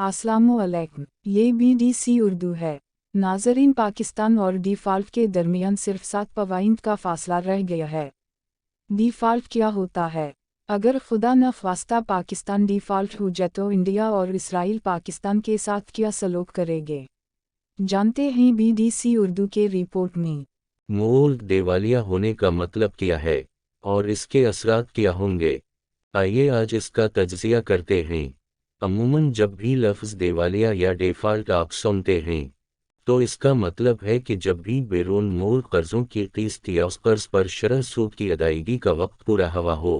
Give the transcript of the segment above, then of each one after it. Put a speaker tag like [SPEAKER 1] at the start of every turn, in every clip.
[SPEAKER 1] अस्सलामुअलैकुम, ये बीडीसी उर्दू है। नाज़रीन, पाकिस्तान और डिफ़ॉल्ट के दरमियान सिर्फ 7 पॉइंट का फासला रह गया है। डिफ़ॉल्ट क्या होता है? अगर खुदा न ख्वास्ता पाकिस्तान डिफ़ॉल्ट हो जाए तो इंडिया और इसराइल पाकिस्तान के साथ क्या सलूक करेंगे? जानते हैं बीडीसी उर्दू के रिपोर्ट में।
[SPEAKER 2] मुल्क दिवालिया होने का मतलब क्या है और इसके असरात क्या होंगे? आइए आज इसका तज्ज़िया करते हैं। अमूमन जब भी लफ्ज़ दिवालिया या डिफ़ॉल्ट आप सुनते हैं तो इसका मतलब है कि जब भी बैरून मुल्क कर्ज़ों की क़िस्त या उस कर्ज़ पर शरह सूद की अदायगी का वक्त पूरा हुआ हो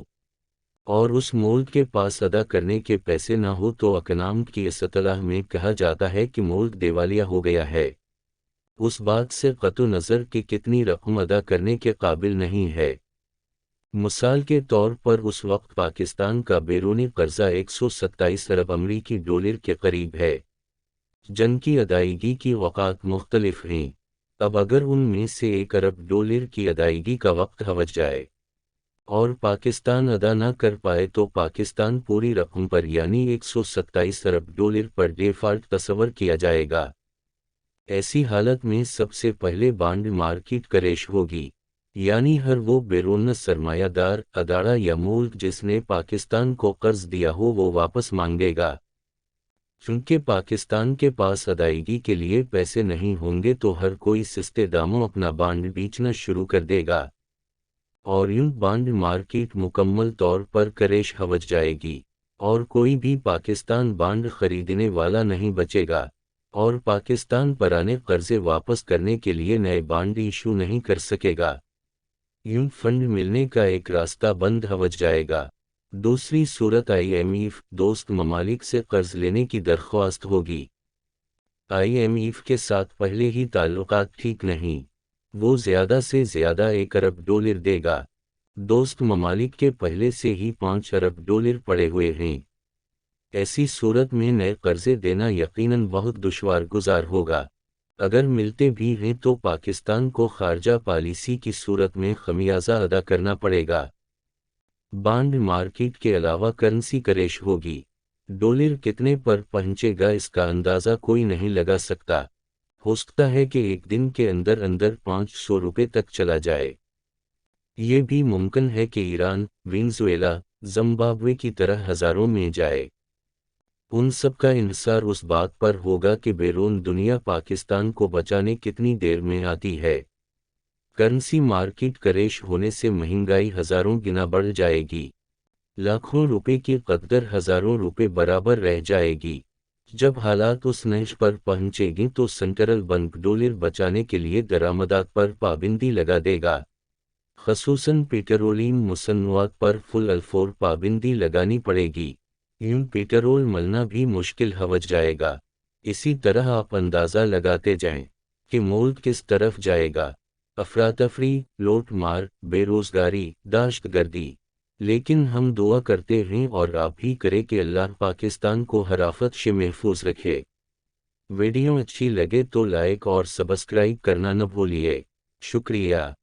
[SPEAKER 2] और उस मुल्क के पास अदा करने के पैसे न हो तो इकनॉमिक की इस्तिलाह में कहा जाता है कि मुल्क दिवालिया हो गया है। उस बात से क़त्उ नज़र कि कितनी रकम अदा करने के काबिल नहीं है। मिसाल के तौर पर उस वक्त पाकिस्तान का बैरूनी कर्जा 127 अरब अमरीकी डॉलर के करीब है, जिनकी अदायगी की औक़ात मुख्तलिफ हैं। अब अगर उनमें से 1 अरब डॉलर की अदायगी का वक्त हो जाए और पाकिस्तान अदा न कर पाए तो पाकिस्तान पूरी रकम पर यानी 127 अरब डॉलर पर डिफ़ॉल्ट तस्वर किया जाएगा। ऐसी हालत में सबसे पहले बॉन्ड मार्केट क्रैश होगी, यानी हर वो बैरून सरमायादार अदारा या मुल्क जिसने पाकिस्तान को कर्ज दिया हो वो वापस मांगेगा। चूंकि पाकिस्तान के पास अदायगी के लिए पैसे नहीं होंगे तो हर कोई सस्ते दामों अपना बॉन्ड बेचना शुरू कर देगा और यूं बॉन्ड मार्केट मुकम्मल तौर पर क्रैश हो जाएगी और कोई भी पाकिस्तान बॉन्ड खरीदने वाला नहीं बचेगा और पाकिस्तान पुराने कर्जे वापस करने के लिए नए बॉन्ड इशू नहीं कर सकेगा। यूं फंड मिलने का एक रास्ता बंद हो जाएगा। दूसरी सूरत IMF दोस्त ममालिक से कर्ज लेने की दरख्वास्त होगी। IMF के साथ पहले ही ताल्लुकात ठीक नहीं, वो ज़्यादा से ज़्यादा 1 अरब डॉलर देगा। दोस्त ममालिक के पहले से ही 5 अरब डॉलर पड़े हुए हैं। ऐसी सूरत में नए कर्जे देना यकीनन बहुत दुश्वार गुजार होगा। अगर मिलते भी हैं तो पाकिस्तान को खारजा पॉलिसी की सूरत में खमियाजा अदा करना पड़ेगा। बॉन्ड मार्केट के अलावा करेंसी क्रैश होगी। डॉलर कितने पर पहुंचेगा इसका अंदाज़ा कोई नहीं लगा सकता। हो सकता है कि एक दिन के अंदर अंदर 500 रुपये तक चला जाए। ये भी मुमकिन है कि ईरान, वेनेज़ुएला, ज़िम्बाब्वे की तरह हज़ारों में जाए। उन सब का इन्हिसार उस बात पर होगा कि बैरून दुनिया पाकिस्तान को बचाने कितनी देर में आती है। करेंसी मार्केट क्रैश होने से महंगाई हज़ारों गुना बढ़ जाएगी। लाखों रुपए की कदर हज़ारों रुपए बराबर रह जाएगी। जब हालात उस नहज पर पहुंचेगी तो सेंट्रल बैंक डॉलर बचाने के लिए दरामदात पर पाबंदी लगा देगा। ख़ुसूसन पेट्रोलियम मसनूआत पर फुल अलफोर पाबंदी लगानी पड़ेगी। यूं पेट्रोल मिलना भी मुश्किल हो जाएगा। इसी तरह आप अंदाज़ा लगाते जाएं कि मुल्क किस तरफ जाएगा। अफरा-तफरी, लूट मार, बेरोज़गारी, दहशतगर्दी। लेकिन हम दुआ करते हैं और आप भी करें कि अल्लाह पाकिस्तान को हर आफत से महफूज रखे। वीडियो अच्छी लगे तो लाइक और सब्सक्राइब करना न भूलिए। शुक्रिया।